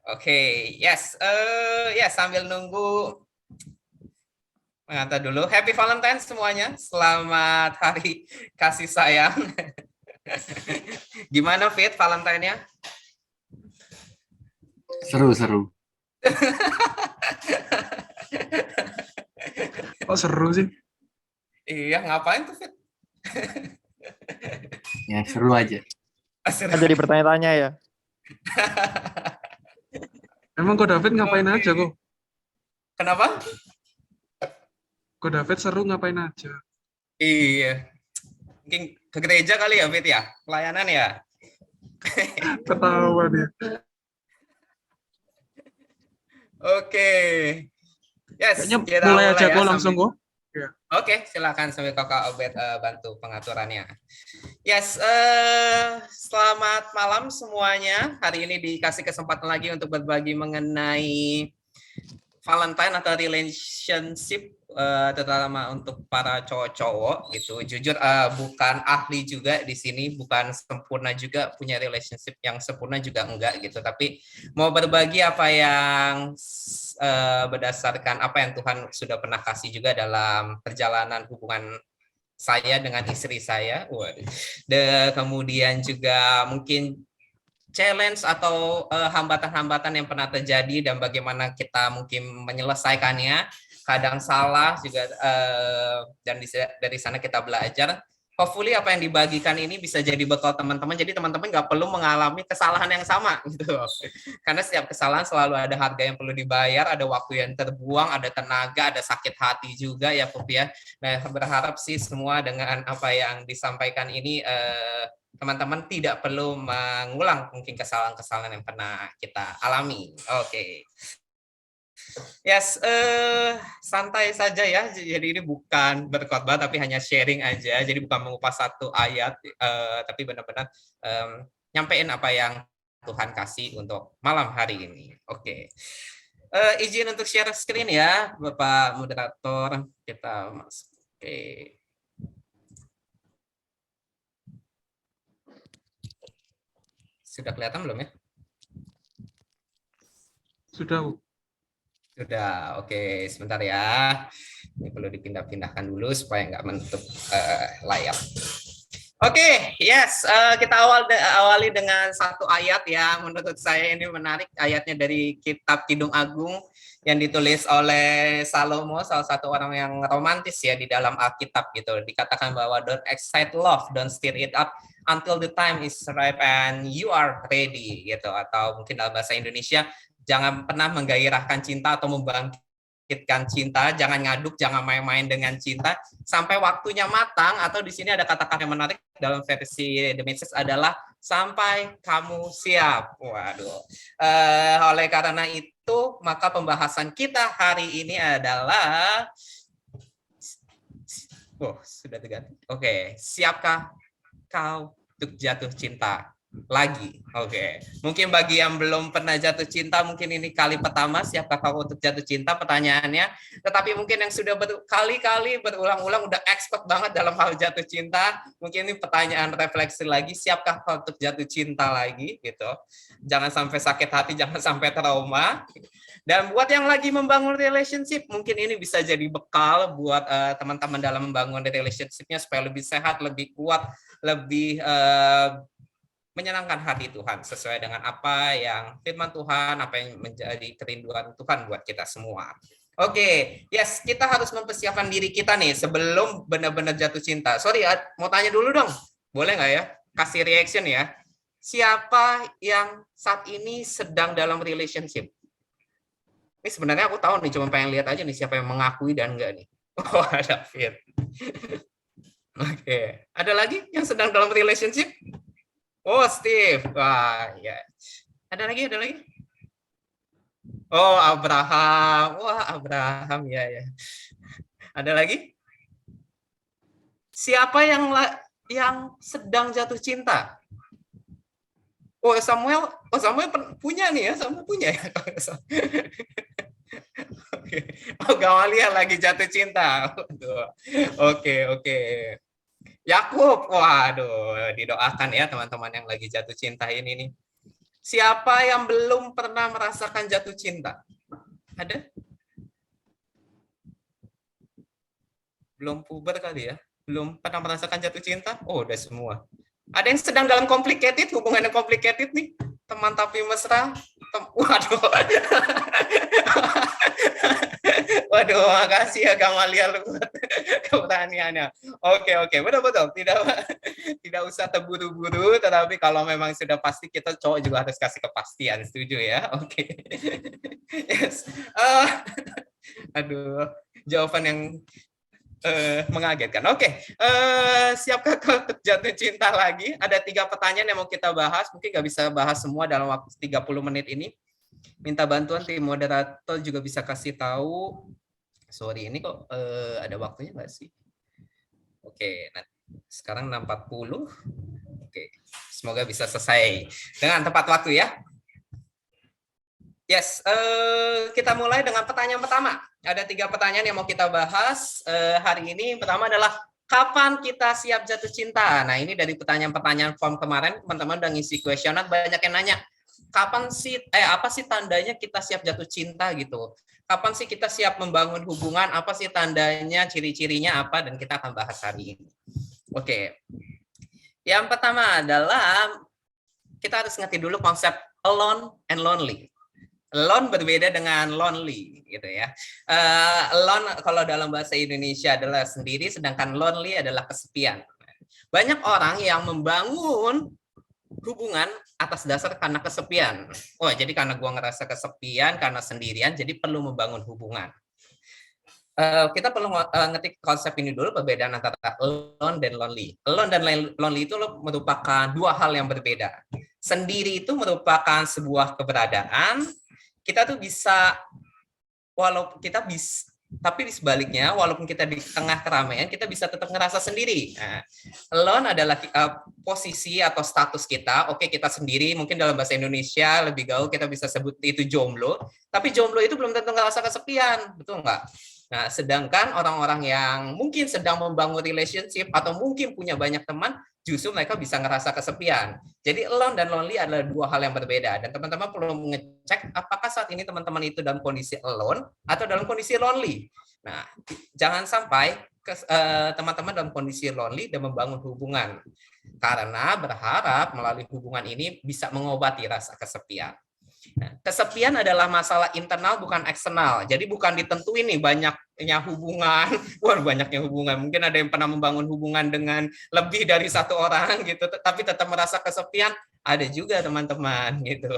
Oke, yes. Ya sambil nunggu mengantar dulu. Happy Valentine semuanya. Selamat Hari Kasih Sayang. Gimana Fit Valentine-nya? Seru-seru. Kok seru sih? Iya, ngapain tuh Fit? Ya, seru aja. Kan jadi bertanya-tanya ya. Emang kok David ngapain Oke. aja kok? Kenapa? Kok David seru ngapain aja? Iya. Mungkin ke gereja kali ya Fit ya? Pelayanan ya? Ketawa dia. Oke. Yes, Kayaknya kita mulai aja ya, kok langsung kok. Oke, silakan sambil Kakak Obed bantu pengaturannya. Yes, selamat malam semuanya. Hari ini dikasih kesempatan lagi untuk berbagi mengenai Valentine atau relationship, terutama untuk para cowok-cowok gitu. Jujur bukan ahli juga di sini, bukan sempurna juga, punya relationship yang sempurna juga enggak gitu. Tapi mau berbagi apa yang berdasarkan apa yang Tuhan sudah pernah kasih juga dalam perjalanan hubungan saya dengan istri saya. Kemudian juga mungkin challenge atau hambatan-hambatan yang pernah terjadi dan bagaimana kita mungkin menyelesaikannya. Kadang salah juga dan dari sana kita belajar. Hopefully apa yang dibagikan ini bisa jadi bekal teman-teman. Jadi teman-teman nggak perlu mengalami kesalahan yang sama gitu. Karena setiap kesalahan selalu ada harga yang perlu dibayar, ada waktu yang terbuang, ada tenaga, ada sakit hati juga ya Pup ya. Nah berharap sih semua dengan apa yang disampaikan ini teman-teman tidak perlu mengulang mungkin kesalahan-kesalahan yang pernah kita alami. Oke. Yes, santai saja ya. Jadi ini bukan berkhotbah tapi hanya sharing aja. Jadi bukan mengupas satu ayat, tapi benar-benar nyampein apa yang Tuhan kasih untuk malam hari ini. Oke. Izin untuk share screen ya, Bapak Moderator. Kita masuk. Oke. Sudah kelihatan belum ya? Sudah. Sudah, oke. Sebentar ya. Ini perlu dipindah-pindahkan dulu supaya nggak menutup layar. Oke, yes. Kita awali dengan satu ayat yang menurut saya ini menarik. Ayatnya dari Kitab Kidung Agung yang ditulis oleh Salomo, salah satu orang yang romantis ya di dalam Alkitab gitu. Dikatakan bahwa don't excite love, don't stir it up until the time is ripe and you are ready gitu. Atau mungkin dalam bahasa Indonesia, jangan pernah menggairahkan cinta atau membangkitkan cinta, jangan ngaduk, jangan main-main dengan cinta sampai waktunya matang, atau di sini ada kata-kata yang menarik dalam versi The Message adalah sampai kamu siap. Waduh. Oleh karena itu, maka pembahasan kita hari ini adalah sudah terganti. Oke, siapkah kau untuk jatuh cinta lagi? Oke. Mungkin bagi yang belum pernah jatuh cinta, mungkin ini kali pertama siapkah kau untuk jatuh cinta pertanyaannya. Tetapi mungkin yang sudah berkali-kali berulang-ulang udah expert banget dalam hal jatuh cinta, mungkin ini pertanyaan refleksi lagi, siapkah kau untuk jatuh cinta lagi gitu. Jangan sampai sakit hati, jangan sampai trauma. Dan buat yang lagi membangun relationship, mungkin ini bisa jadi bekal buat teman-teman dalam membangun relationship-nya supaya lebih sehat, lebih kuat, lebih menyenangkan hati Tuhan sesuai dengan apa yang firman Tuhan, apa yang menjadi kerinduan Tuhan buat kita semua. Oke, yes, kita harus mempersiapkan diri kita nih sebelum benar-benar jatuh cinta. Sorry, mau tanya dulu dong, boleh nggak ya? Kasih reaction ya. Siapa yang saat ini sedang dalam relationship? Ini sebenarnya aku tahu nih, cuma pengen lihat aja nih siapa yang mengakui dan enggak nih. Oh, ada Fit. Oke, ada lagi yang sedang dalam relationship? Oh, Steve. Wah, ya. Ada lagi, ada lagi? Oh, Abraham. Wah, Abraham, ya. Ada lagi? Siapa yang sedang jatuh cinta? Oh, Samuel punya nih ya, Samuel punya ya. Oh, Gamalia lagi jatuh cinta. Oke. Yakub, waduh, didoakan ya teman-teman yang lagi jatuh cinta ini nih. Siapa yang belum pernah merasakan jatuh cinta? Ada? Belum puber kali ya? Belum pernah merasakan jatuh cinta? Oh, udah semua. Ada yang sedang dalam complicated, hubungan yang complicated nih? Teman tapi mesra? Waduh. Waduh, makasih ya Gamaliel buat keberaniannya. Oke, betul-betul. Tidak usah terburu-buru, tetapi kalau memang sudah pasti, kita cowok juga harus kasih kepastian. Setuju ya? Oke. Yes. Aduh, jawaban yang mengagetkan. Oke, siapkah untuk jatuh cinta lagi? Ada 3 pertanyaan yang mau kita bahas. Mungkin nggak bisa bahas semua dalam waktu 30 menit ini. Minta bantuan tim moderator juga bisa kasih tahu. Sorry, ini kok ada waktunya nggak sih? Oke, nah, sekarang 6.40. Oke, semoga bisa selesai dengan tepat waktu ya. Yes, kita mulai dengan pertanyaan pertama. Ada 3 pertanyaan yang mau kita bahas hari ini. Pertama adalah, kapan kita siap jatuh cinta? Nah, ini dari pertanyaan-pertanyaan form kemarin, teman-teman udah ngisi kuesioner, banyak yang nanya, kapan sih, apa sih tandanya kita siap jatuh cinta gitu? Kapan sih kita siap membangun hubungan? Apa sih tandanya, ciri-cirinya apa? Dan kita akan bahas hari ini. Oke. Yang pertama adalah, kita harus ngerti dulu konsep alone and lonely. Alone berbeda dengan lonely, gitu ya. Alone kalau dalam bahasa Indonesia adalah sendiri, sedangkan lonely adalah kesepian. Banyak orang yang membangun hubungan atas dasar karena kesepian. Oh, jadi karena gua ngerasa kesepian, karena sendirian, jadi perlu membangun hubungan. Kita perlu ngetik konsep ini dulu, perbedaan antara alone dan lonely. Alone dan lonely itu merupakan 2 hal yang berbeda. Sendiri itu merupakan sebuah keberadaan. Kita tuh bisa, walaupun kita bisa, tapi di sebaliknya, walaupun kita di tengah keramaian, kita bisa tetap ngerasa sendiri. Nah, alone adalah posisi atau status kita. Oke, kita sendiri, mungkin dalam bahasa Indonesia lebih gaul kita bisa sebut itu jomblo. Tapi jomblo itu belum tentu ngerasa kesepian, betul nggak? Nah, sedangkan orang-orang yang mungkin sedang membangun relationship atau mungkin punya banyak teman, justru mereka bisa ngerasa kesepian. Jadi alone dan lonely adalah 2 hal yang berbeda. Dan teman-teman perlu mengecek apakah saat ini teman-teman itu dalam kondisi alone atau dalam kondisi lonely. Nah, jangan sampai teman-teman dalam kondisi lonely dan membangun hubungan. Karena berharap melalui hubungan ini bisa mengobati rasa kesepian. Nah, kesepian adalah masalah internal bukan eksternal. Jadi bukan ditentuin nih banyaknya hubungan. Wah, banyaknya hubungan. Mungkin ada yang pernah membangun hubungan dengan lebih dari 1 orang gitu, tapi tetap merasa kesepian. Ada juga teman-teman gitu.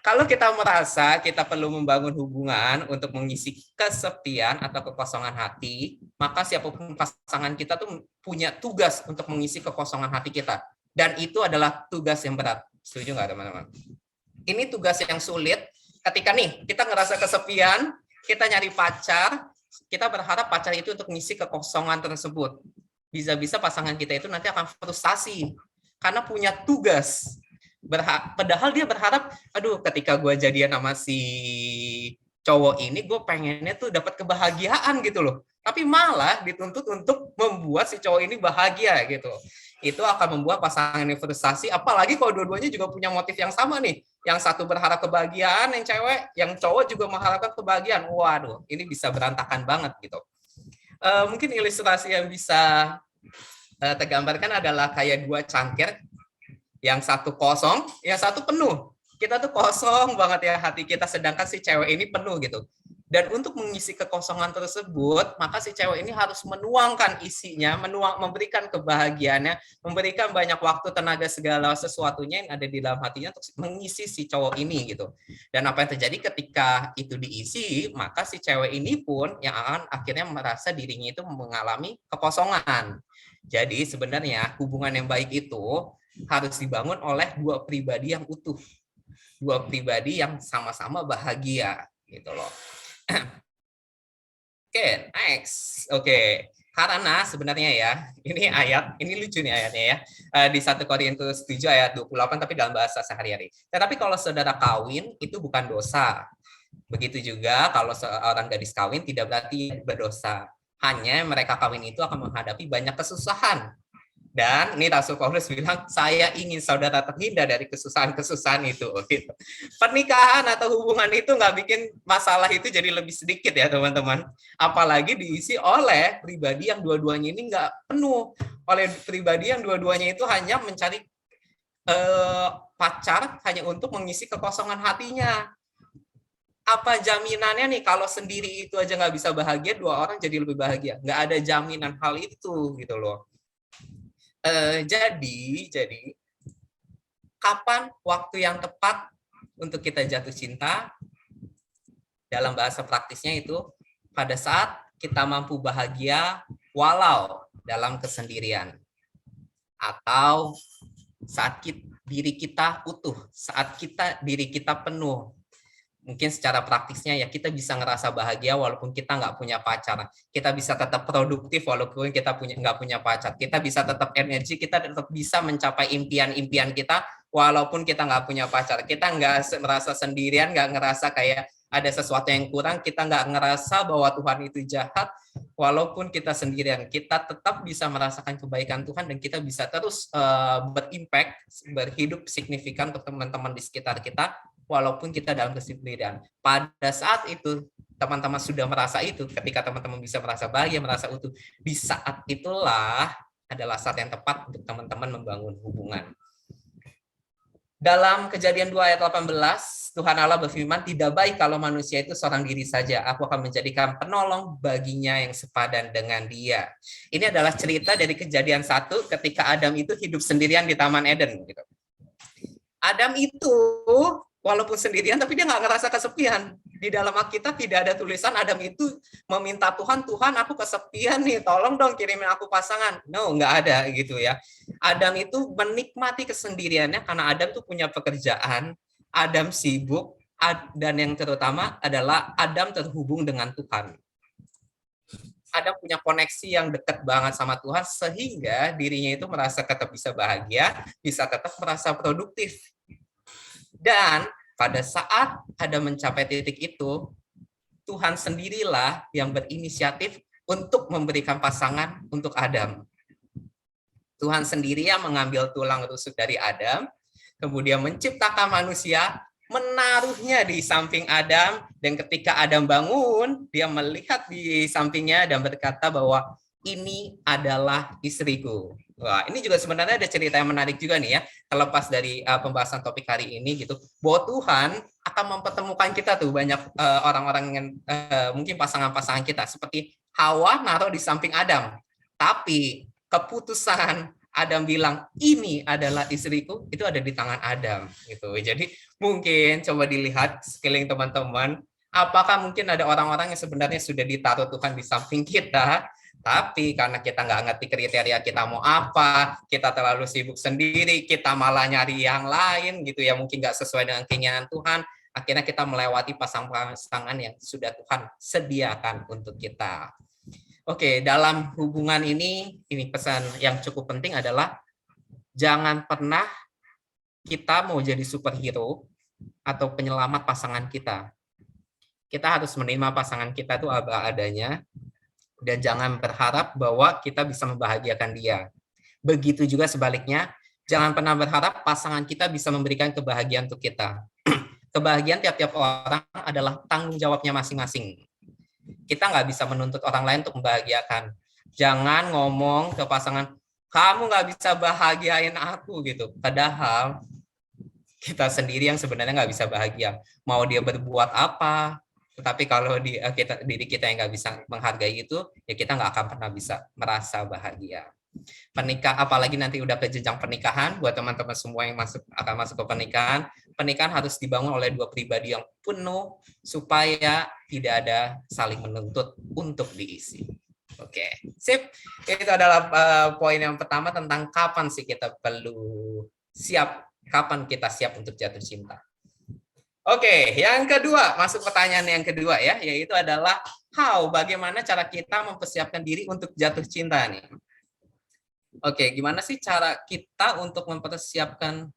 Kalau kita merasa kita perlu membangun hubungan untuk mengisi kesepian atau kekosongan hati, maka siapapun pasangan kita tuh punya tugas untuk mengisi kekosongan hati kita. Dan itu adalah tugas yang berat. Setuju nggak teman-teman? Ini tugas yang sulit ketika nih kita ngerasa kesepian, kita nyari pacar, kita berharap pacar itu untuk mengisi kekosongan tersebut. Bisa-bisa pasangan kita itu nanti akan frustasi karena punya tugas. Padahal dia berharap, aduh ketika gue jadian sama si cowok ini, gue pengennya tuh dapat kebahagiaan gitu loh. Tapi malah dituntut untuk membuat si cowok ini bahagia gitu. Itu akan membuat pasangan ini frustasi, apalagi kalau dua-duanya juga punya motif yang sama nih. Yang satu berharap kebahagiaan, yang cewek, yang cowok juga mengharapkan kebahagiaan. Waduh, ini bisa berantakan banget gitu. Mungkin ilustrasi yang bisa tergambarkan adalah kayak 2 cangkir, yang satu kosong, yang satu penuh. Kita tuh kosong banget ya hati kita, sedangkan si cewek ini penuh gitu. Dan untuk mengisi kekosongan tersebut, maka si cewek ini harus menuangkan isinya, memberikan kebahagiaannya, memberikan banyak waktu, tenaga, segala sesuatunya yang ada di dalam hatinya untuk mengisi si cowok ini gitu. Dan apa yang terjadi ketika itu diisi, maka si cewek ini pun yang akan akhirnya merasa dirinya itu mengalami kekosongan. Jadi sebenarnya hubungan yang baik itu harus dibangun oleh 2 pribadi yang utuh, 2 pribadi yang sama-sama bahagia gitu loh. Oke, next. Oke, karena sebenarnya ya, ini ayat, ini lucu nih ayatnya ya. Di 1 Korintus 7 ayat 28, tapi dalam bahasa sehari-hari. Tetapi kalau saudara kawin, itu bukan dosa. Begitu juga kalau seorang gadis kawin, tidak berarti berdosa. Hanya mereka kawin itu akan menghadapi banyak kesusahan. Dan ini Rasul Paulus bilang, saya ingin saudara terhindar dari kesusahan-kesusahan itu. Gitu. Pernikahan atau hubungan itu nggak bikin masalah itu jadi lebih sedikit ya teman-teman. Apalagi diisi oleh pribadi yang dua-duanya ini nggak penuh. Oleh pribadi yang dua-duanya itu hanya mencari pacar hanya untuk mengisi kekosongan hatinya. Apa jaminannya nih kalau sendiri itu aja nggak bisa bahagia, dua orang jadi lebih bahagia? Nggak ada jaminan hal itu gitu loh. Jadi kapan waktu yang tepat untuk kita jatuh cinta? Dalam bahasa praktisnya itu pada saat kita mampu bahagia walau dalam kesendirian, atau saat diri kita utuh, saat diri kita penuh. Mungkin secara praktisnya ya kita bisa ngerasa bahagia walaupun kita nggak punya pacar. Kita bisa tetap produktif walaupun kita nggak punya pacar. Kita bisa tetap energi, kita tetap bisa mencapai impian-impian kita walaupun kita nggak punya pacar. Kita nggak merasa sendirian, nggak ngerasa kayak ada sesuatu yang kurang. Kita nggak ngerasa bahwa Tuhan itu jahat walaupun kita sendirian. Kita tetap bisa merasakan kebaikan Tuhan dan kita bisa terus berimpact, berhidup signifikan untuk teman-teman di sekitar kita walaupun kita dalam kesendirian. Pada saat itu, teman-teman sudah merasa itu, ketika teman-teman bisa merasa bahagia, merasa utuh, di saat itulah adalah saat yang tepat untuk teman-teman membangun hubungan. Dalam Kejadian 2 ayat 18, Tuhan Allah berfirman, tidak baik kalau manusia itu seorang diri saja. Aku akan menjadikan penolong baginya yang sepadan dengan dia. Ini adalah cerita dari Kejadian 1 ketika Adam itu hidup sendirian di Taman Eden. Adam itu walaupun sendirian, tapi dia nggak ngerasa kesepian. Di dalam Alkitab tidak ada tulisan Adam itu meminta Tuhan, Tuhan aku kesepian nih, tolong dong kirimin aku pasangan. No, nggak ada gitu ya. Adam itu menikmati kesendiriannya karena Adam tuh punya pekerjaan, Adam sibuk, dan yang terutama adalah Adam terhubung dengan Tuhan. Adam punya koneksi yang dekat banget sama Tuhan sehingga dirinya itu merasa tetap bisa bahagia, bisa tetap merasa produktif. Dan pada saat Adam mencapai titik itu, Tuhan sendirilah yang berinisiatif untuk memberikan pasangan untuk Adam. Tuhan sendiri yang mengambil tulang rusuk dari Adam, kemudian menciptakan manusia, menaruhnya di samping Adam, dan ketika Adam bangun, dia melihat di sampingnya dan berkata bahwa ini adalah istriku. Wah, ini juga sebenarnya ada cerita yang menarik juga nih ya, terlepas dari pembahasan topik hari ini gitu, bahwa Tuhan akan mempertemukan kita tuh banyak orang-orang yang mungkin pasangan-pasangan kita, seperti Hawa naruh di samping Adam, tapi keputusan Adam bilang ini adalah istriku itu ada di tangan Adam gitu. Jadi mungkin coba dilihat sekeliling teman-teman, apakah mungkin ada orang-orang yang sebenarnya sudah ditaruh Tuhan di samping kita, tapi karena kita nggak ngerti kriteria kita mau apa, kita terlalu sibuk sendiri, kita malah nyari yang lain gitu ya, mungkin nggak sesuai dengan keinginan Tuhan, akhirnya kita melewati pasangan yang sudah Tuhan sediakan untuk kita. Oke, dalam hubungan ini pesan yang cukup penting adalah jangan pernah kita mau jadi superhero atau penyelamat pasangan kita. Kita harus menerima pasangan kita itu apa adanya, dan jangan berharap bahwa kita bisa membahagiakan dia. Begitu juga sebaliknya, jangan pernah berharap pasangan kita bisa memberikan kebahagiaan untuk kita. Kebahagiaan tiap-tiap orang adalah tanggung jawabnya masing-masing. Kita nggak bisa menuntut orang lain untuk membahagiakan. Jangan ngomong ke pasangan, kamu nggak bisa bahagiain aku gitu. Padahal kita sendiri yang sebenarnya nggak bisa bahagia. Mau dia berbuat apa, tetapi kalau diri kita yang nggak bisa menghargai itu, ya kita nggak akan pernah bisa merasa bahagia. Apalagi nanti udah ke jenjang pernikahan, buat teman-teman semua yang akan masuk ke pernikahan harus dibangun oleh dua pribadi yang penuh supaya tidak ada saling menuntut untuk diisi. Oke, sip. Itu adalah poin yang pertama tentang kapan sih kita perlu siap, kapan kita siap untuk jatuh cinta. Oke, yang kedua, masuk pertanyaan yang kedua ya, yaitu adalah bagaimana cara kita mempersiapkan diri untuk jatuh cinta nih. Oke, gimana sih cara kita untuk mempersiapkan?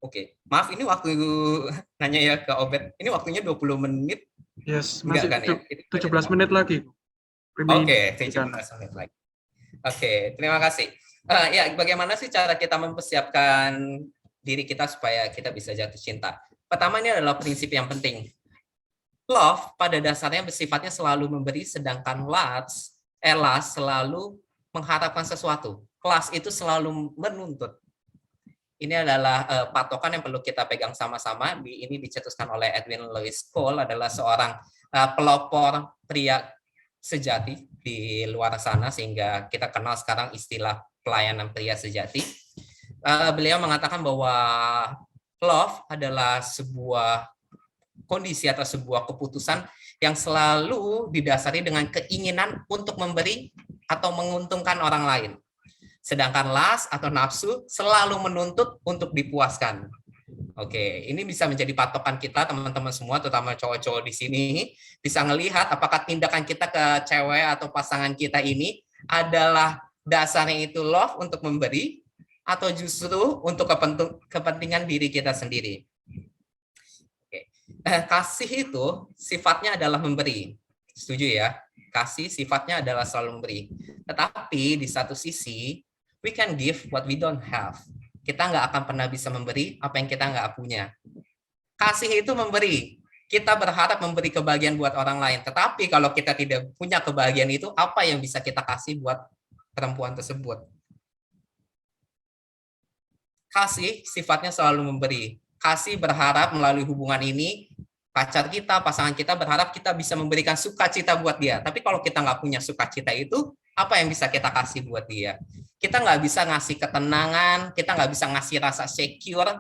Oke, maaf ini waktu nanya ya ke Obed, ini waktunya 20 menit. Yes, masih kan, ya? 17 menit lagi. Oke, 17 menit lagi. Oke, terima kasih. Ya, bagaimana sih cara kita mempersiapkan diri kita supaya kita bisa jatuh cinta? Pertama, ini adalah prinsip yang penting. Love pada dasarnya bersifatnya selalu memberi, sedangkan lust selalu mengharapkan sesuatu. Lust itu selalu menuntut. Ini adalah patokan yang perlu kita pegang sama-sama. Ini dicetuskan oleh Edwin Lewis Cole, adalah seorang pelopor pria sejati di luar sana, sehingga kita kenal sekarang istilah pelayanan pria sejati. Beliau mengatakan bahwa love adalah sebuah kondisi atau sebuah keputusan yang selalu didasari dengan keinginan untuk memberi atau menguntungkan orang lain. Sedangkan lust atau nafsu selalu menuntut untuk dipuaskan. Oke, ini bisa menjadi patokan kita teman-teman semua, terutama cowok-cowok di sini, bisa melihat apakah tindakan kita ke cewek atau pasangan kita ini adalah dasarnya itu love untuk memberi atau justru untuk kepentingan diri kita sendiri. Oke. Kasih itu sifatnya adalah memberi. Setuju ya? Kasih sifatnya adalah selalu memberi. Tetapi di satu sisi, we can give what we don't have. Kita nggak akan pernah bisa memberi apa yang kita nggak punya. Kasih itu memberi. Kita berharap memberi kebahagiaan buat orang lain. Tetapi kalau kita tidak punya kebahagiaan itu, apa yang bisa kita kasih buat perempuan tersebut? Kasih sifatnya selalu memberi. Kasih berharap melalui hubungan ini, pacar kita, pasangan kita berharap kita bisa memberikan sukacita buat dia. Tapi kalau kita nggak punya sukacita itu, apa yang bisa kita kasih buat dia? Kita nggak bisa ngasih ketenangan, kita nggak bisa ngasih rasa secure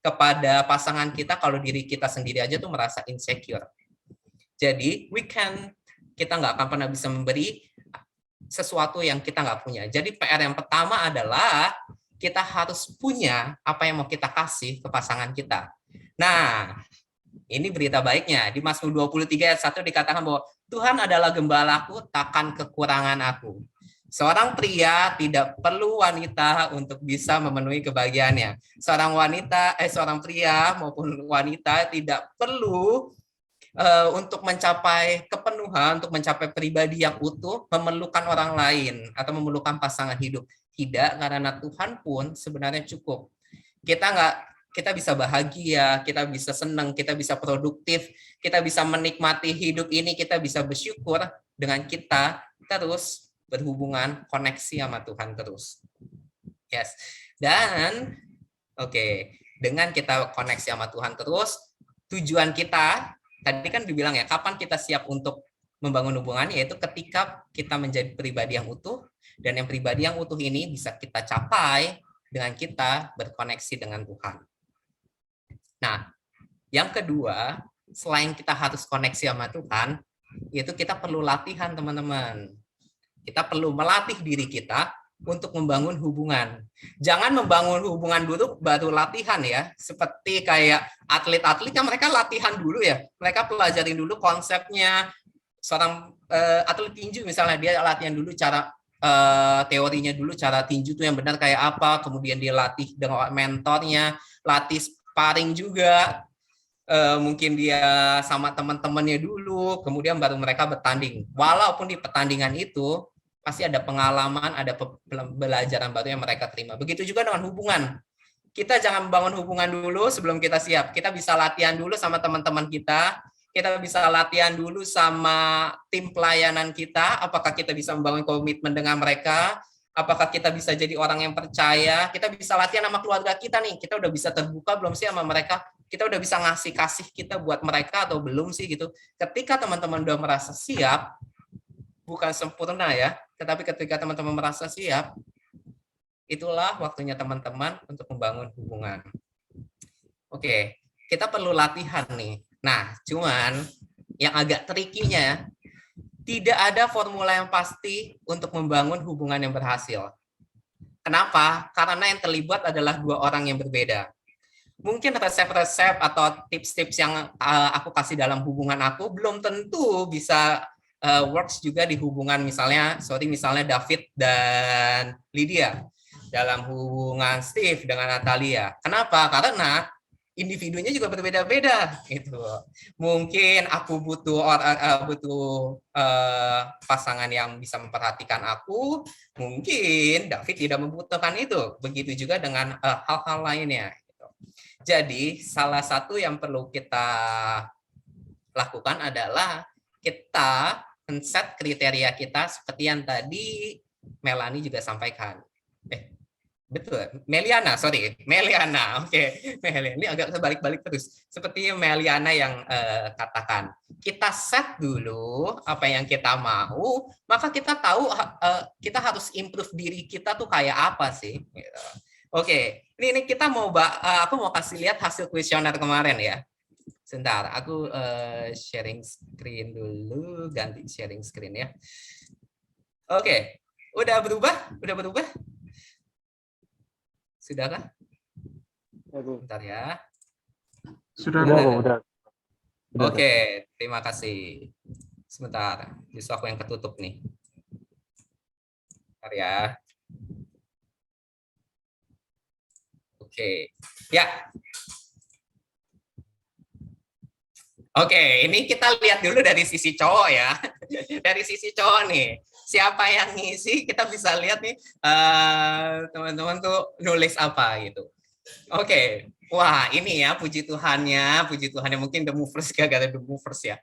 kepada pasangan kita kalau diri kita sendiri aja tuh merasa insecure. Jadi, kita nggak akan pernah bisa memberi sesuatu yang kita nggak punya. Jadi PR yang pertama adalah kita harus punya apa yang mau kita kasih ke pasangan kita. Nah, ini berita baiknya. Di Mazmur 23 ayat 1 dikatakan bahwa Tuhan adalah gembalaku, takkan kekurangan aku. Seorang pria tidak perlu wanita untuk bisa memenuhi kebahagiaannya. Seorang pria maupun wanita tidak perlu untuk mencapai kepenuhan, untuk mencapai pribadi yang utuh, memerlukan orang lain atau memerlukan pasangan hidup. Tidak, karena Tuhan pun sebenarnya cukup. Kita bisa bahagia, kita bisa senang, kita bisa produktif, kita bisa menikmati hidup ini, kita bisa bersyukur dengan kita terus berhubungan, koneksi sama Tuhan terus. Yes. Dan dengan kita koneksi sama Tuhan terus, tujuan kita tadi kan dibilang ya, kapan kita siap untuk membangun hubungan, yaitu ketika kita menjadi pribadi yang utuh, dan yang pribadi yang utuh ini bisa kita capai dengan kita berkoneksi dengan Tuhan. Nah, yang kedua, selain kita harus koneksi sama Tuhan, yaitu kita perlu latihan, teman-teman. Kita perlu melatih diri kita untuk membangun hubungan. Jangan membangun hubungan dulu baru latihan ya. Seperti kayak atlet-atlet kan mereka latihan dulu ya. Mereka pelajarin dulu konsepnya. Seorang atlet tinju misalnya, dia latihan dulu cara teorinya dulu, cara tinju itu yang benar kayak apa, kemudian dia latih dengan mentornya, latih sparring juga, mungkin dia sama teman-temannya dulu, kemudian baru mereka bertanding. Walaupun di pertandingan itu pasti ada pengalaman, ada pembelajaran baru yang mereka terima. Begitu juga dengan hubungan. Kita jangan membangun hubungan dulu sebelum kita siap. Kita bisa latihan dulu sama teman-teman kita, kita bisa latihan dulu sama tim pelayanan kita, apakah kita bisa membangun komitmen dengan mereka, apakah kita bisa jadi orang yang percaya, kita bisa latihan sama keluarga kita nih, kita udah bisa terbuka belum sih sama mereka, kita udah bisa ngasih kasih kita buat mereka atau belum sih gitu. Ketika teman-teman udah merasa siap, bukan sempurna ya, tetapi ketika teman-teman merasa siap, itulah waktunya teman-teman untuk membangun hubungan. Oke, kita perlu latihan nih. Nah, cuman yang agak tricky-nya, tidak ada formula yang pasti untuk membangun hubungan yang berhasil. Kenapa? Karena yang terlibat adalah dua orang yang berbeda. Mungkin resep-resep atau tips-tips yang aku kasih dalam hubungan aku belum tentu bisa works juga di hubungan misalnya David dan Lydia, dalam hubungan Steve dengan Natalia. Kenapa? Karena individunya juga berbeda-beda gitu. Mungkin aku butuh pasangan yang bisa memperhatikan aku, mungkin David tidak membutuhkan itu. Begitu juga dengan hal-hal lainnya gitu. Jadi salah satu yang perlu kita lakukan adalah kita men-set kriteria kita seperti yang tadi Melanie juga sampaikan. Betul, Meliana, sorry, Meliana, oke, Meliana, ini agak terbalik-balik terus. Seperti Meliana yang katakan, kita set dulu apa yang kita mau, maka kita tahu kita harus improve diri kita tuh kayak apa sih. Gitu. Oke, ini kita mau, aku mau kasih lihat hasil kuesioner kemarin ya. Sebentar, aku sharing screen dulu, ganti sharing screen ya. Oke, udah berubah? Udah berubah? Sudahkah? Bentar ya. Sudah, Udah. Oke, terima kasih. Sebentar, justru aku yang ketutup nih. Bentar ya. Oke, ya. Oke, ini kita lihat dulu dari sisi cowok ya. Dari sisi cowok nih, siapa yang ngisi, kita bisa lihat nih teman-teman tuh nulis apa gitu. Oke, wah ini ya puji Tuhannya mungkin The Movers gara-gara The Movers ya.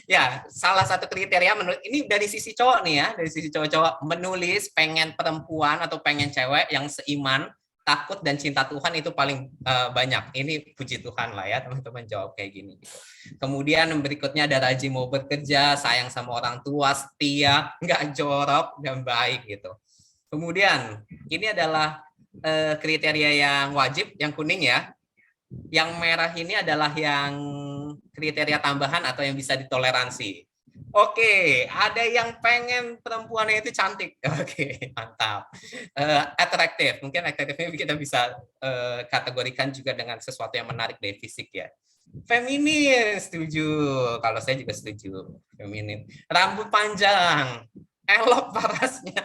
Ya, salah satu kriteria menurut ini dari sisi cowok nih ya, dari sisi cowok-cowok menulis pengen perempuan atau pengen cewek yang seiman, takut dan cinta Tuhan itu paling banyak. Ini puji Tuhan lah ya teman-teman jawab kayak gini. Gitu. Kemudian berikutnya ada rajin mau bekerja, sayang sama orang tua, setia, nggak jorok dan baik gitu. Kemudian ini adalah kriteria yang wajib, yang kuning ya. Yang merah ini adalah yang kriteria tambahan atau yang bisa ditoleransi. Oke, ada yang pengen perempuannya itu cantik. Oke, mantap. Atraktif, mungkin atraktifnya kita bisa kategorikan juga dengan sesuatu yang menarik dari fisik ya. Feminin, setuju. Kalau saya juga setuju. Feminin. Rambut panjang, elok parasnya.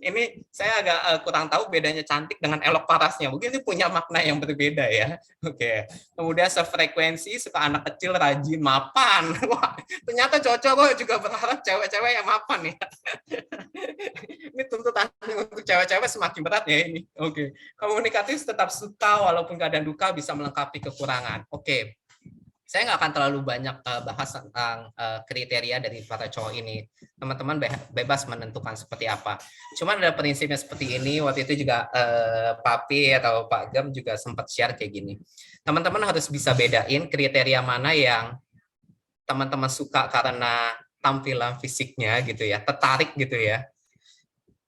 Ini saya agak kurang tahu bedanya cantik dengan elok parasnya. Mungkin ini punya makna yang berbeda ya. Oke. Kemudian sefrekuensi, suka anak kecil, rajin, mapan. Wah, ternyata cowok-cowok juga berharap cewek-cewek yang mapan ya. Ini tuntutan untuk cewek-cewek semakin berat ya ini. Oke. Komunikatif, tetap suka walaupun kadang duka, bisa melengkapi kekurangan. Oke. Saya nggak akan terlalu banyak bahas tentang kriteria dari para cowok ini. Teman-teman bebas menentukan seperti apa. Cuman ada prinsipnya seperti ini. Waktu itu juga Papi atau Pak Gam juga sempat share kayak gini. Teman-teman harus bisa bedain kriteria mana yang teman-teman suka karena tampilan fisiknya gitu ya, tertarik gitu ya.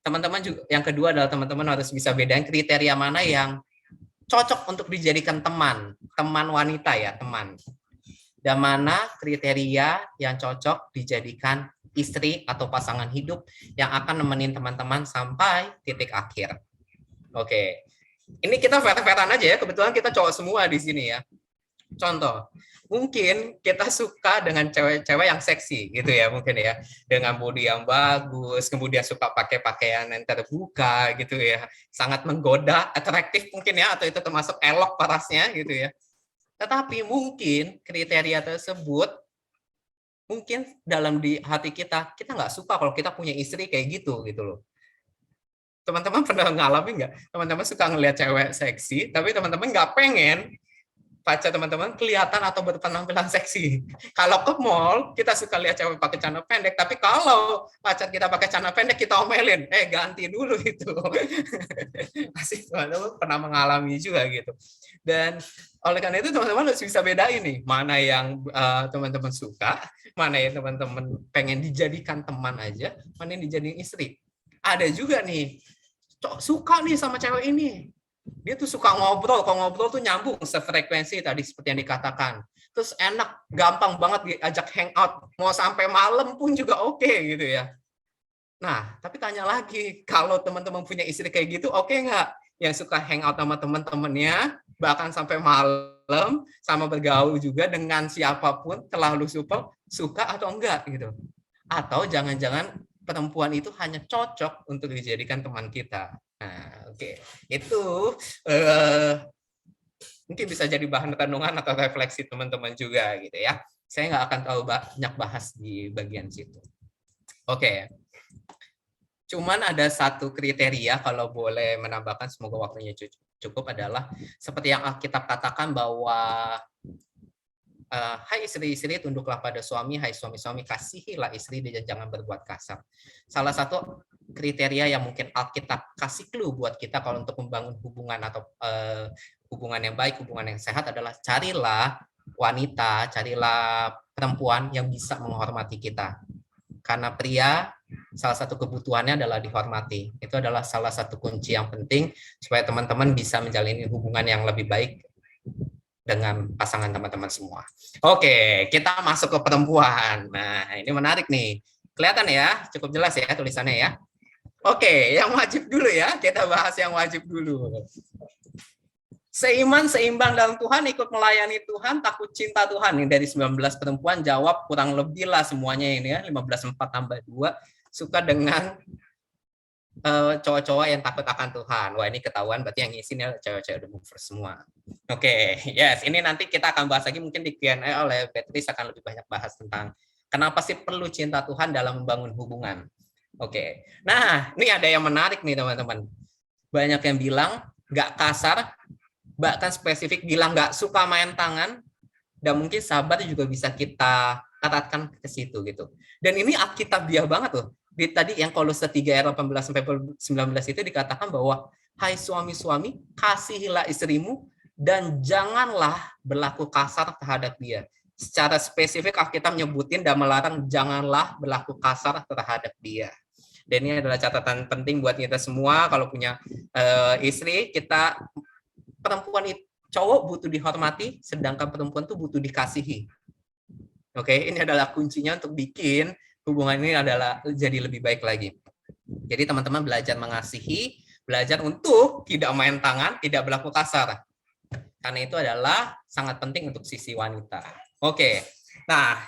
Teman-teman juga yang kedua adalah teman-teman harus bisa bedain kriteria mana yang cocok untuk dijadikan teman wanita ya, teman. Dan mana kriteria yang cocok dijadikan istri atau pasangan hidup yang akan nemenin teman-teman sampai titik akhir. Oke. Ini kita fair-fairan aja ya, kebetulan kita cowok semua di sini ya. Contoh, mungkin kita suka dengan cewek-cewek yang seksi gitu ya, mungkin ya. Dengan body yang bagus, kemudian suka pakai pakaian yang terbuka gitu ya. Sangat menggoda, atraktif mungkin ya, atau itu termasuk elok parasnya gitu ya. Tetapi mungkin kriteria tersebut mungkin dalam di hati kita nggak suka kalau kita punya istri kayak gitu loh. Teman-teman pernah ngalamin nggak? Teman-teman suka ngelihat cewek seksi, tapi teman-teman nggak pengen pacar teman-teman kelihatan atau berpenampilan seksi. Kalau ke mall, kita suka lihat cewek pakai celana pendek, tapi kalau pacar kita pakai celana pendek, kita omelin, ganti dulu itu. Pasti teman-teman pernah mengalami juga gitu. Dan oleh karena itu teman-teman harus bisa bedain nih, mana yang teman-teman suka, mana yang teman-teman pengen dijadikan teman aja, mana yang dijadiin istri. Ada juga nih, suka nih sama cewek ini. Dia tuh suka ngobrol, kalau ngobrol tuh nyambung sefrekuensi tadi seperti yang dikatakan. Terus enak, gampang banget diajak hangout, mau sampai malam pun juga oke gitu ya. Nah, tapi tanya lagi, kalau teman-teman punya istri kayak gitu, oke nggak? Yang suka hangout sama teman-temannya, bahkan sampai malam, sama bergaul juga dengan siapapun, terlalu super, suka atau enggak gitu. Atau jangan-jangan perempuan itu hanya cocok untuk dijadikan teman kita. Nah, oke. Itu Mungkin bisa jadi bahan renungan atau refleksi teman-teman juga gitu ya. Saya nggak akan terlalu banyak bahas di bagian situ. Oke. Cuman ada satu kriteria kalau boleh menambahkan, semoga waktunya cukup, adalah seperti yang Alkitab katakan bahwa hai istri-istri tunduklah pada suami, hai suami-suami kasihilah istri dan jangan berbuat kasar. Salah satu kriteria yang mungkin Alkitab kasih clue buat kita kalau untuk membangun hubungan atau hubungan yang baik, hubungan yang sehat adalah carilah wanita, carilah perempuan yang bisa menghormati kita. Karena pria, salah satu kebutuhannya adalah dihormati. Itu adalah salah satu kunci yang penting supaya teman-teman bisa menjalin hubungan yang lebih baik dengan pasangan teman-teman semua. Oke, kita masuk ke perempuan. Nah, ini menarik nih. Kelihatan ya, cukup jelas ya tulisannya ya. Oke, yang wajib dulu ya. Kita bahas yang wajib dulu. Seiman, seimbang dalam Tuhan, ikut melayani Tuhan, takut cinta Tuhan. Ini dari 19 perempuan jawab kurang lebih lah semuanya ini ya. 15 4 tambah 2. Suka dengan cowok-cowok yang takut akan Tuhan. Wah, ini ketahuan berarti yang isinya cewek-cewek The Movers semua. Oke, yes, ini nanti kita akan bahas lagi, mungkin di Q&A oleh Beatrice akan lebih banyak bahas tentang kenapa sih perlu cinta Tuhan dalam membangun hubungan. Oke, nah ini ada yang menarik nih teman-teman. Banyak yang bilang nggak kasar, bahkan spesifik bilang nggak suka main tangan, dan mungkin sabar juga bisa kita katakan ke situ gitu. Dan ini Alkitabiah banget loh. Di tadi yang Kolose 3 ayat 18 sampai 19 itu dikatakan bahwa hai suami-suami, kasihilah istrimu dan janganlah berlaku kasar terhadap dia. Secara spesifik Alkitab nyebutin dan melarang janganlah berlaku kasar terhadap dia. Dan ini adalah catatan penting buat kita semua kalau punya istri, kita perempuan itu cowok butuh dihormati, sedangkan perempuan tuh butuh dikasihi. Oke, ini adalah kuncinya untuk bikin hubungan ini adalah jadi lebih baik lagi. Jadi teman-teman belajar mengasihi, belajar untuk tidak main tangan, tidak berlaku kasar. Karena itu adalah sangat penting untuk sisi wanita. Oke, nah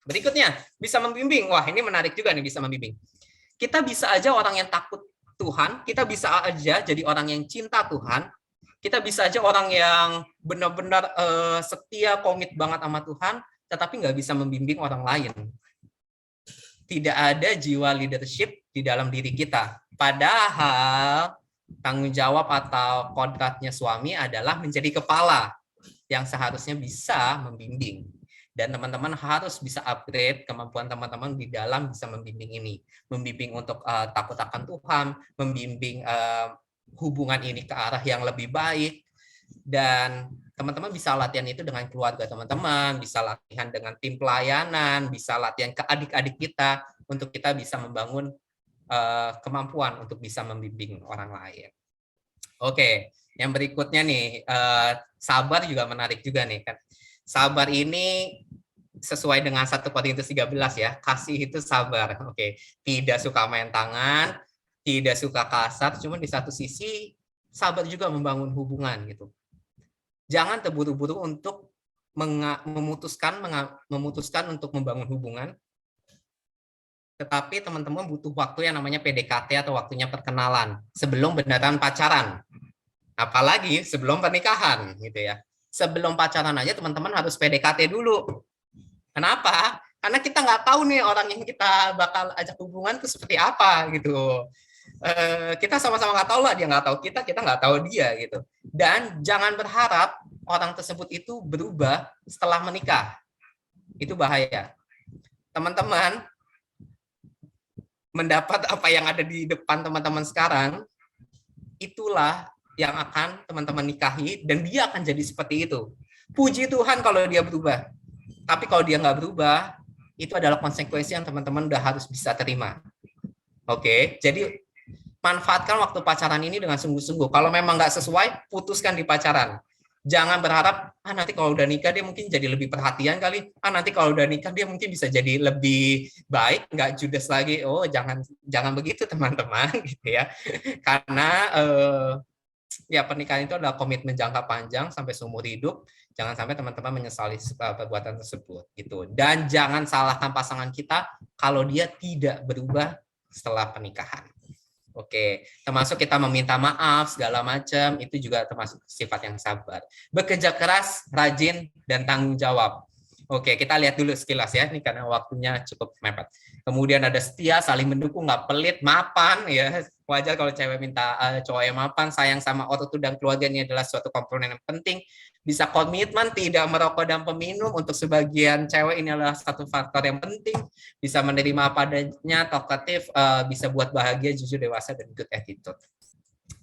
berikutnya bisa membimbing. Wah, ini menarik juga nih, bisa membimbing. Kita bisa aja orang yang takut Tuhan, kita bisa aja jadi orang yang cinta Tuhan, kita bisa aja orang yang benar-benar setia, komit banget sama Tuhan, tetapi nggak bisa membimbing orang lain. Tidak ada jiwa leadership di dalam diri kita. Padahal tanggung jawab atau kodratnya suami adalah menjadi kepala yang seharusnya bisa membimbing. Dan teman-teman harus bisa upgrade kemampuan teman-teman di dalam bisa membimbing ini. Membimbing untuk takut akan Tuhan, membimbing hubungan ini ke arah yang lebih baik. Dan teman-teman bisa latihan itu dengan keluarga teman-teman, bisa latihan dengan tim pelayanan, bisa latihan ke adik-adik kita untuk kita bisa membangun kemampuan untuk bisa membimbing orang lain. Oke, yang berikutnya nih, sabar juga menarik juga nih kan. Sabar ini sesuai dengan 1 Korintus 13 ya, kasih itu sabar. Oke, tidak suka main tangan, tidak suka kasar, cuma di satu sisi sabar juga membangun hubungan gitu. Jangan terburu-buru untuk memutuskan untuk membangun hubungan, tetapi teman-teman butuh waktu yang namanya PDKT atau waktunya perkenalan sebelum beneran pacaran, apalagi sebelum pernikahan gitu ya. Sebelum pacaran aja teman-teman harus PDKT dulu. Kenapa? Karena kita nggak tahu nih orang yang kita bakal ajak hubungan itu seperti apa gitu. Kita sama-sama nggak tahu lah, dia nggak tahu kita nggak tahu dia gitu. Dan jangan berharap orang tersebut itu berubah setelah menikah. Itu bahaya. Teman-teman mendapat apa yang ada di depan teman-teman sekarang, itulah yang akan teman-teman nikahi, dan dia akan jadi seperti itu. Puji Tuhan kalau dia berubah. Tapi kalau dia nggak berubah, itu adalah konsekuensi yang teman-teman udah harus bisa terima. Oke, jadi manfaatkan waktu pacaran ini dengan sungguh-sungguh. Kalau memang nggak sesuai, putuskan di pacaran. Jangan berharap, nanti kalau udah nikah dia mungkin jadi lebih perhatian kali. Nanti kalau udah nikah dia mungkin bisa jadi lebih baik, nggak judes lagi. Oh, jangan begitu teman-teman, gitu ya. Karena ya pernikahan itu adalah komitmen jangka panjang sampai seumur hidup. Jangan sampai teman-teman menyesali perbuatan tersebut, gitu. Dan jangan salahkan pasangan kita kalau dia tidak berubah setelah pernikahan. Oke, termasuk kita meminta maaf segala macam, itu juga termasuk sifat yang sabar. Bekerja keras, rajin, dan tanggung jawab. Oke, kita lihat dulu sekilas ya, ini karena waktunya cukup mepet. Kemudian ada setia, saling mendukung, nggak pelit, mapan ya. Wajar kalau cewek minta cowok yang mapan, sayang sama ortu dan keluarganya adalah suatu komponen yang penting. Bisa komitmen, tidak merokok dan peminum, untuk sebagian cewek ini adalah satu faktor yang penting. Bisa menerima apa adanya, talkative, bisa buat bahagia, jujur, dewasa, dan good attitude.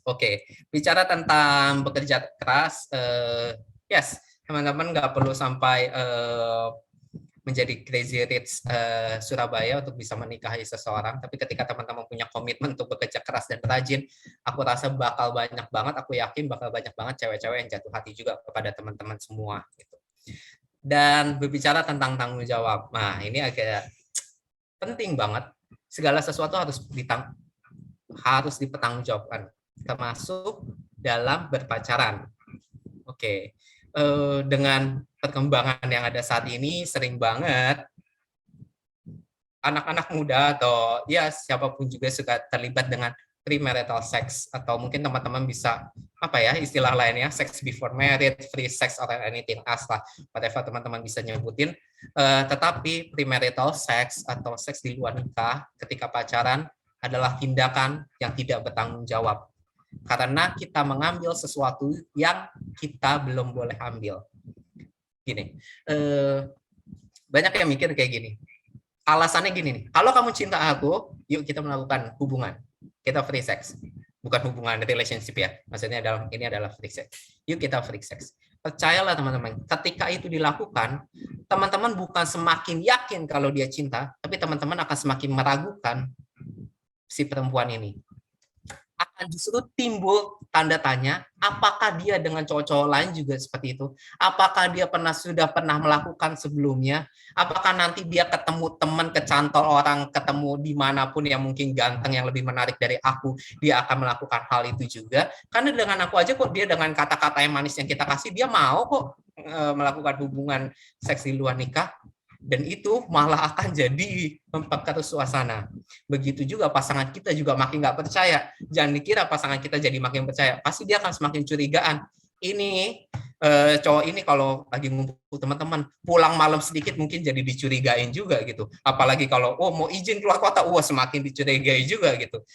Oke, bicara tentang bekerja keras, yes, teman-teman nggak perlu sampai menjadi crazy rich Surabaya untuk bisa menikahi seseorang, tapi ketika teman-teman punya komitmen untuk bekerja keras dan rajin, aku rasa bakal banyak banget, aku yakin bakal banyak banget cewek-cewek yang jatuh hati juga kepada teman-teman semua. Gitu. Dan berbicara tentang tanggung jawab, nah ini agak penting banget, segala sesuatu harus dipertanggungjawabkan, termasuk dalam berpacaran. Oke. Dengan perkembangan yang ada saat ini, sering banget anak-anak muda atau ya siapapun juga suka terlibat dengan premarital sex, atau mungkin teman-teman bisa apa ya istilah lainnya, sex before marriage, free sex, or anything else lah, whatever teman-teman bisa nyebutin. Tetapi premarital sex atau seks di luar nikah ketika pacaran adalah tindakan yang tidak bertanggung jawab. Karena kita mengambil sesuatu yang kita belum boleh ambil. Gini, banyak yang mikir kayak gini. Alasannya gini nih, kalau kamu cinta aku, yuk kita melakukan hubungan. Kita free sex. Bukan hubungan relationship ya. Maksudnya ini adalah free sex. Yuk kita free sex. Percayalah teman-teman, ketika itu dilakukan, teman-teman bukan semakin yakin kalau dia cinta, tapi teman-teman akan semakin meragukan si perempuan ini. Akan justru timbul tanda tanya, apakah dia dengan cowok-cowok lain juga seperti itu? Apakah dia sudah pernah melakukan sebelumnya? Apakah nanti dia ketemu teman, kecantol orang, ketemu dimanapun yang mungkin ganteng, yang lebih menarik dari aku, dia akan melakukan hal itu juga? Karena dengan aku aja kok, dia dengan kata-kata yang manis yang kita kasih, dia mau kok melakukan hubungan seks di luar nikah. Dan itu malah akan jadi memperkeruh suasana. Begitu juga pasangan kita juga makin nggak percaya. Jangan dikira pasangan kita jadi makin percaya. Pasti dia akan semakin curigaan. Ini cowok ini kalau lagi ngumpul teman-teman, pulang malam sedikit mungkin jadi dicurigain juga gitu. Apalagi kalau mau izin keluar kota, semakin dicurigai juga gitu.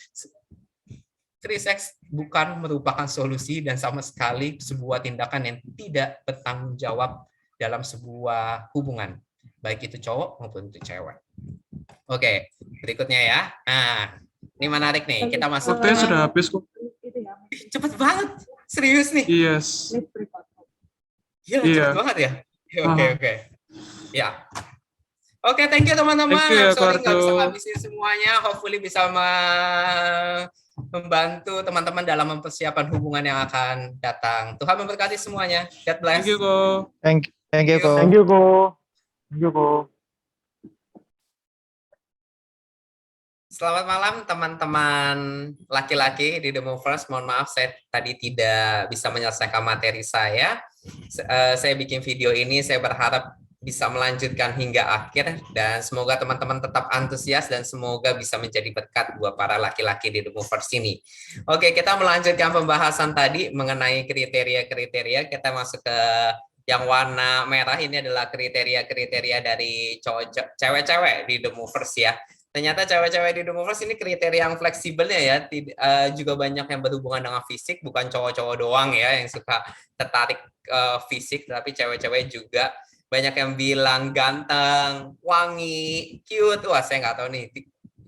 Free sex bukan merupakan solusi dan sama sekali sebuah tindakan yang tidak bertanggung jawab dalam sebuah hubungan. Baik itu cowok maupun itu cewek. Oke, berikutnya ya. Nah, ini menarik nih. Kita masuk. Waktunya sudah habis kok. Cepet banget. Serius nih. Yes. Iya, cepet banget ya. Oke. Ya. Oke, thank you teman-teman. Sorry nggak bisa ngabisin semuanya. Hopefully bisa membantu teman-teman dalam mempersiapkan hubungan yang akan datang. Tuhan memberkati semuanya. God bless. Thank you, Ko. Thank you, Ko. Thank you, Ko. Thank you, Ko. Selamat malam teman-teman laki-laki di The Movers. Mohon maaf saya tadi tidak bisa menyelesaikan materi saya. Saya bikin video ini, saya berharap bisa melanjutkan hingga akhir dan semoga teman-teman tetap antusias dan semoga bisa menjadi berkat buat para laki-laki di The Movers ini. Oke, kita melanjutkan pembahasan tadi mengenai kriteria-kriteria. Kita masuk ke yang warna merah, ini adalah kriteria-kriteria dari cewek-cewek di The Movers ya. Ternyata cewek-cewek di The Movers ini kriteria yang fleksibelnya ya, juga banyak yang berhubungan dengan fisik, bukan cowok-cowok doang ya yang suka tertarik fisik, tapi cewek-cewek juga banyak yang bilang ganteng, wangi, cute. Wah, saya nggak tahu nih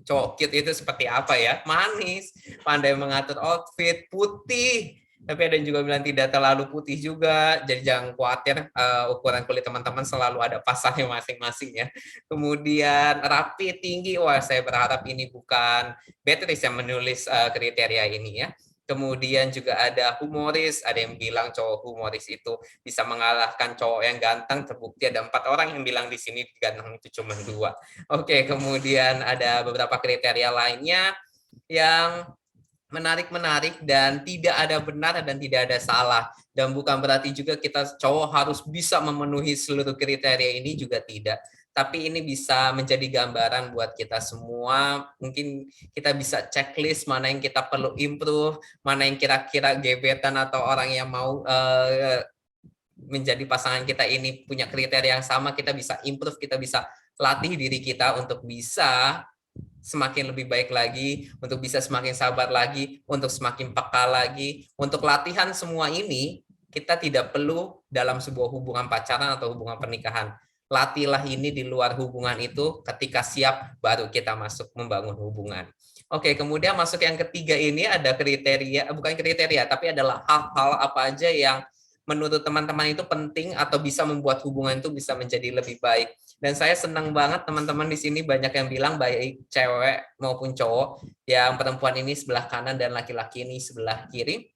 cowok cute itu seperti apa ya, manis, pandai mengatur outfit, putih. Tapi ada yang juga bilang tidak terlalu putih juga, jadi jangan khawatir, ukuran kulit teman-teman selalu ada pasarnya masing-masing ya. Kemudian rapi, tinggi, wah saya berharap ini bukan Beatrice yang menulis kriteria ini ya. Kemudian juga ada humoris, ada yang bilang cowok humoris itu bisa mengalahkan cowok yang ganteng, terbukti ada 4 orang yang bilang di sini ganteng itu cuma 2. Oke, kemudian ada beberapa kriteria lainnya yang menarik dan tidak ada benar dan tidak ada salah, dan bukan berarti juga kita cowok harus bisa memenuhi seluruh kriteria ini, juga tidak. tapi ini bisa menjadi gambaran buat kita semua. Mungkin kita bisa checklist mana yang kita perlu improve, mana yang kira-kira gebetan atau orang yang mau menjadi pasangan kita ini punya kriteria yang sama, kita bisa improve, kita bisa latih diri kita untuk bisa semakin lebih baik lagi, untuk bisa semakin sabar lagi, untuk semakin peka lagi. Untuk latihan semua ini, kita tidak perlu dalam sebuah hubungan pacaran atau hubungan pernikahan. Latihlah ini di luar hubungan itu, ketika siap baru kita masuk membangun hubungan. Oke, kemudian masuk yang ketiga ini ada kriteria, bukan kriteria, tapi adalah hal-hal apa aja yang menurut teman-teman itu penting atau bisa membuat hubungan itu bisa menjadi lebih baik. Dan saya senang banget teman-teman di sini banyak yang bilang, baik cewek maupun cowok, yang perempuan ini sebelah kanan dan laki-laki ini sebelah kiri,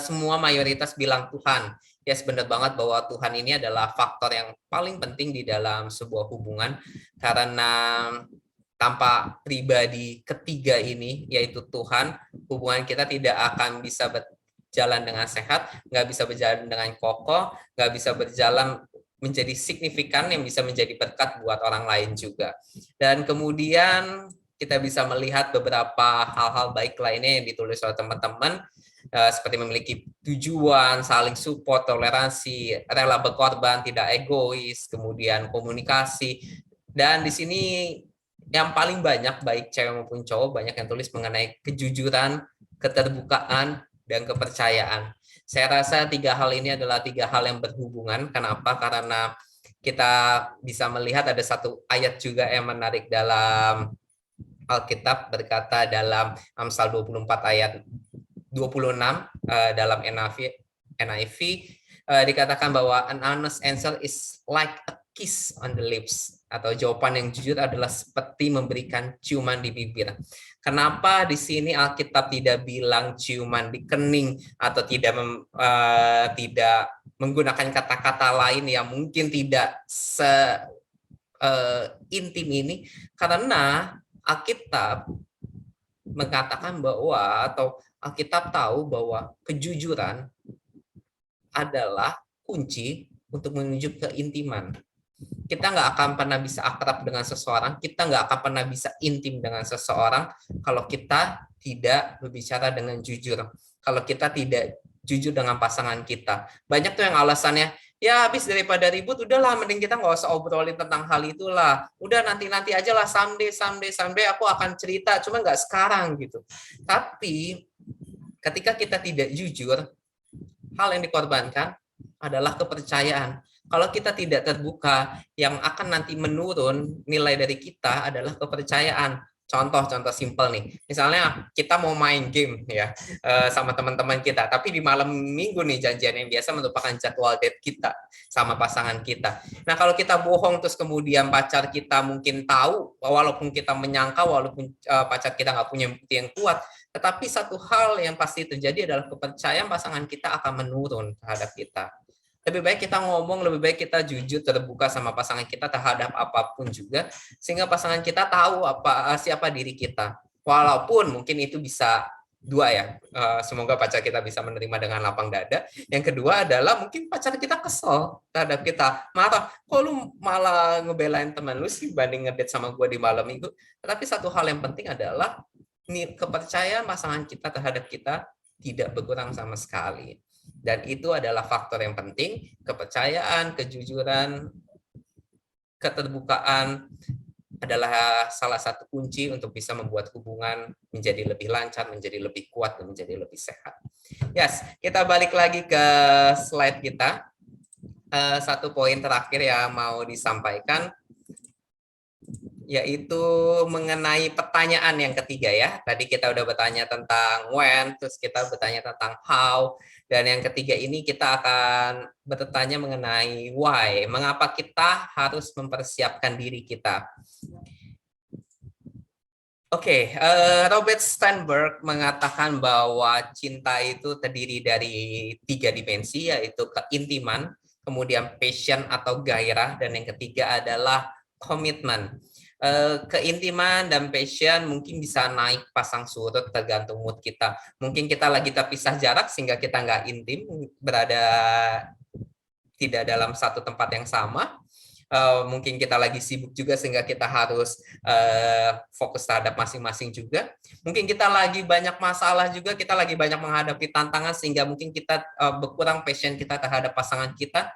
semua mayoritas bilang Tuhan. Ya, benar banget bahwa Tuhan ini adalah faktor yang paling penting di dalam sebuah hubungan, karena tanpa pribadi ketiga ini, yaitu Tuhan, hubungan kita tidak akan bisa berjalan dengan sehat, nggak bisa berjalan dengan kokoh, nggak bisa berjalan menjadi signifikan yang bisa menjadi berkat buat orang lain juga. Dan kemudian kita bisa melihat beberapa hal-hal baik lainnya yang ditulis oleh teman-teman, seperti memiliki tujuan, saling support, toleransi, rela berkorban, tidak egois, kemudian komunikasi. Dan di sini yang paling banyak, baik cewek maupun cowok, banyak yang tulis mengenai kejujuran, keterbukaan, dan kepercayaan. Saya rasa 3 hal ini adalah 3 hal yang berhubungan. Kenapa? Karena kita bisa melihat ada satu ayat juga yang menarik dalam Alkitab, berkata dalam Amsal 24 ayat 26 dalam NIV, dikatakan bahwa an honest answer is like a kiss on the lips, atau jawaban yang jujur adalah seperti memberikan ciuman di bibir. Kenapa di sini Alkitab tidak bilang ciuman di kening atau tidak menggunakan kata-kata lain yang mungkin tidak intim ini? Karena Alkitab mengatakan bahwa, atau Alkitab tahu bahwa kejujuran adalah kunci untuk menuju keintiman. Kita nggak akan pernah bisa akrab dengan seseorang, kita nggak akan pernah bisa intim dengan seseorang kalau kita tidak berbicara dengan jujur, kalau kita tidak jujur dengan pasangan kita. Banyak tuh yang alasannya, ya habis daripada ribut, udahlah mending kita nggak usah obrolin tentang hal itulah. Udah nanti aja lah, someday aku akan cerita, cuma nggak sekarang gitu. Tapi ketika kita tidak jujur, hal yang dikorbankan adalah kepercayaan. Kalau kita tidak terbuka, yang akan nanti menurun nilai dari kita adalah kepercayaan. Contoh simpel nih, misalnya kita mau main game ya sama teman-teman kita, tapi di malam minggu nih janjian yang biasa merupakan jadwal date kita sama pasangan kita. Nah kalau kita bohong terus kemudian pacar kita mungkin tahu, walaupun kita menyangka, walaupun pacar kita nggak punya bukti yang kuat, tetapi satu hal yang pasti terjadi adalah kepercayaan pasangan kita akan menurun terhadap kita. Lebih baik kita ngomong, lebih baik kita jujur, terbuka sama pasangan kita terhadap apapun juga, sehingga pasangan kita tahu siapa diri kita. Walaupun mungkin itu bisa dua ya, semoga pacar kita bisa menerima dengan lapang dada. Yang kedua adalah mungkin pacar kita kesel terhadap kita, marah, kok lu malah ngebelain teman lu sih banding ngedate sama gue di malam minggu. Tapi satu hal yang penting adalah kepercayaan pasangan kita terhadap kita tidak berkurang sama sekali. Dan itu adalah faktor yang penting, kepercayaan, kejujuran, keterbukaan adalah salah satu kunci untuk bisa membuat hubungan menjadi lebih lancar, menjadi lebih kuat, dan menjadi lebih sehat. Yes, kita balik lagi ke slide kita. Satu poin terakhir yang mau disampaikan, yaitu mengenai pertanyaan yang ketiga ya. Tadi kita udah bertanya tentang when, terus kita bertanya tentang how, dan yang ketiga ini kita akan bertanya mengenai why. Mengapa kita harus mempersiapkan diri kita? Oke, Robert Sternberg mengatakan bahwa cinta itu terdiri dari 3 dimensi, yaitu keintiman, kemudian passion atau gairah, dan yang ketiga adalah komitmen. Keintiman dan passion mungkin bisa naik pasang surut tergantung mood kita. Mungkin kita lagi terpisah jarak sehingga kita nggak intim, berada tidak dalam satu tempat yang sama. mungkin kita lagi sibuk juga sehingga kita harus fokus terhadap masing-masing juga. Mungkin kita lagi banyak masalah juga, kita lagi banyak menghadapi tantangan sehingga mungkin kita berkurang passion kita terhadap pasangan kita,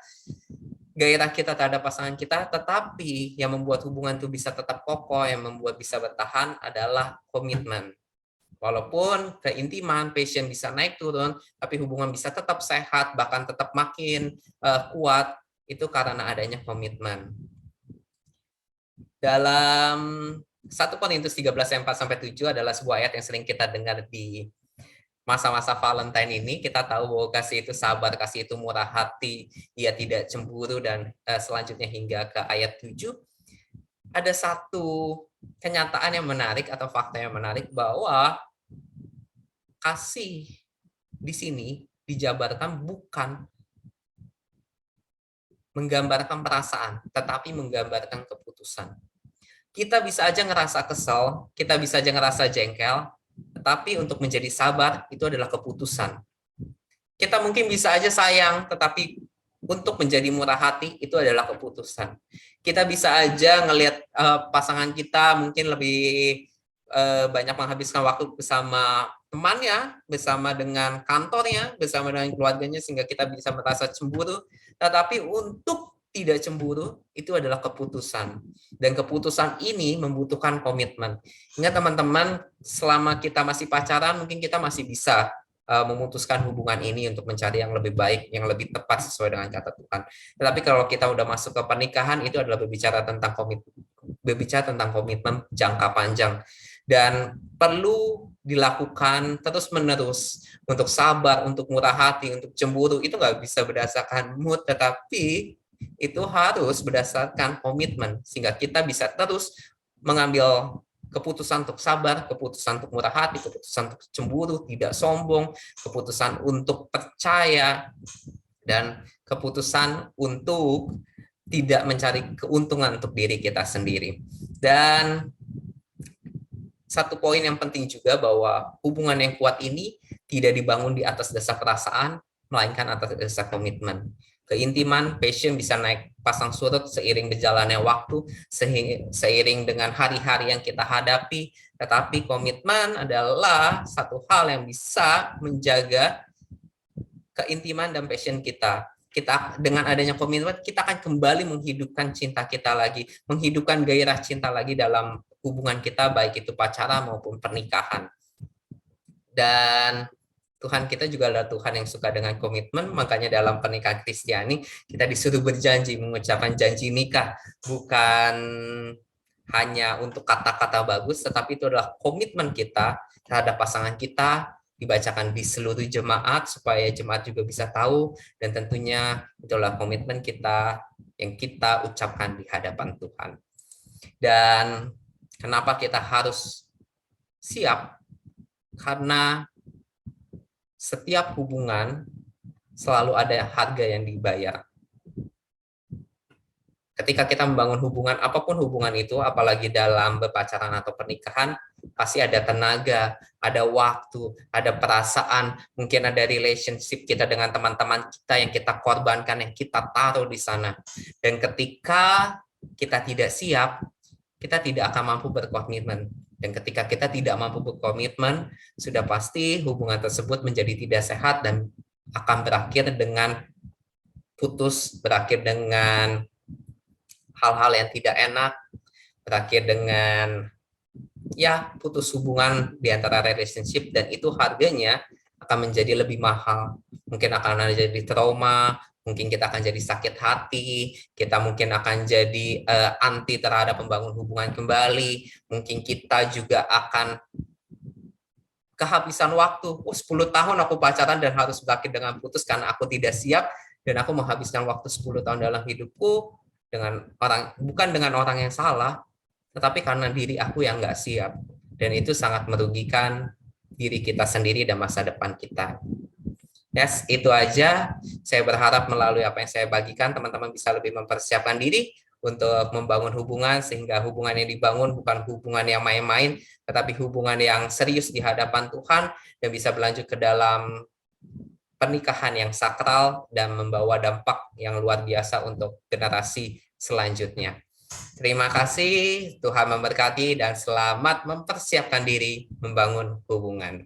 gairah kita terhadap pasangan kita. Tetapi yang membuat hubungan itu bisa tetap kokoh, yang membuat bisa bertahan adalah komitmen. Walaupun keintiman, passion bisa naik turun, tapi hubungan bisa tetap sehat, bahkan tetap makin kuat, itu karena adanya komitmen. Dalam 1 Korintus 13 ayat 4-7 adalah sebuah ayat yang sering kita dengar di masa-masa Valentine ini. Kita tahu bahwa kasih itu sabar, kasih itu murah hati, ia tidak cemburu, dan selanjutnya hingga ke ayat 7. Ada satu kenyataan yang menarik atau fakta yang menarik bahwa kasih di sini dijabarkan bukan menggambarkan perasaan, tetapi menggambarkan keputusan. Kita bisa aja ngerasa kesel, kita bisa aja ngerasa jengkel, tetapi untuk menjadi sabar itu adalah keputusan. Kita mungkin bisa aja sayang, tetapi untuk menjadi murah hati itu adalah keputusan. Kita bisa aja ngelihat pasangan kita mungkin lebih banyak menghabiskan waktu bersama temannya, bersama dengan kantornya, bersama dengan keluarganya, sehingga kita bisa merasa cemburu. Tetapi untuk tidak cemburu itu adalah keputusan. Dan keputusan ini membutuhkan komitmen. Ingat teman-teman, selama kita masih pacaran, mungkin kita masih bisa memutuskan hubungan ini untuk mencari yang lebih baik, yang lebih tepat sesuai dengan kata Tuhan. Tetapi kalau kita udah masuk ke pernikahan, itu adalah berbicara tentang komitmen jangka panjang. Dan perlu dilakukan terus-menerus untuk sabar, untuk murah hati, untuk cemburu. Itu nggak bisa berdasarkan mood, tetapi itu harus berdasarkan komitmen, sehingga kita bisa terus mengambil keputusan untuk sabar, keputusan untuk murah hati, keputusan untuk cemburu, tidak sombong, keputusan untuk percaya, dan keputusan untuk tidak mencari keuntungan untuk diri kita sendiri. Dan satu poin yang penting juga bahwa hubungan yang kuat ini tidak dibangun di atas dasar perasaan, melainkan atas dasar komitmen. Keintiman, passion bisa naik pasang surut seiring berjalannya waktu, seiring dengan hari-hari yang kita hadapi, tetapi komitmen adalah satu hal yang bisa menjaga keintiman dan passion kita. Kita dengan adanya komitmen, kita akan kembali menghidupkan cinta kita lagi, menghidupkan gairah cinta lagi dalam hubungan kita, baik itu pacaran maupun pernikahan. Dan Tuhan kita juga adalah Tuhan yang suka dengan komitmen, makanya dalam pernikahan Kristiani kita disuruh berjanji, mengucapkan janji nikah, bukan hanya untuk kata-kata bagus, tetapi itu adalah komitmen kita terhadap pasangan kita, dibacakan di seluruh jemaat supaya jemaat juga bisa tahu, dan tentunya itulah komitmen kita yang kita ucapkan di hadapan Tuhan. Dan kenapa kita harus siap? Karena setiap hubungan selalu ada harga yang dibayar. Ketika kita membangun hubungan, apapun hubungan itu, apalagi dalam berpacaran atau pernikahan, pasti ada tenaga, ada waktu, ada perasaan, mungkin ada relationship kita dengan teman-teman kita yang kita korbankan, yang kita taruh di sana. Dan ketika kita tidak siap, kita tidak akan mampu berkomitmen. Dan ketika kita tidak mampu berkomitmen, sudah pasti hubungan tersebut menjadi tidak sehat dan akan berakhir dengan putus, berakhir dengan hal-hal yang tidak enak, berakhir dengan putus hubungan di antara relationship, dan itu harganya akan menjadi lebih mahal. Mungkin akan jadi trauma, mungkin kita akan jadi sakit hati, kita mungkin akan jadi anti terhadap membangun hubungan kembali, mungkin kita juga akan kehabisan waktu. 10 tahun aku pacaran dan harus berakhir dengan putus karena aku tidak siap, dan aku menghabiskan waktu 10 tahun dalam hidupku bukan dengan orang yang salah, tetapi karena diri aku yang nggak siap. Dan itu sangat merugikan diri kita sendiri dan masa depan kita. Yes, itu aja. Saya berharap melalui apa yang saya bagikan, teman-teman bisa lebih mempersiapkan diri untuk membangun hubungan, sehingga hubungan yang dibangun bukan hubungan yang main-main, tetapi hubungan yang serius di hadapan Tuhan, dan bisa berlanjut ke dalam pernikahan yang sakral dan membawa dampak yang luar biasa untuk generasi selanjutnya. Terima kasih, Tuhan memberkati, dan selamat mempersiapkan diri membangun hubungan.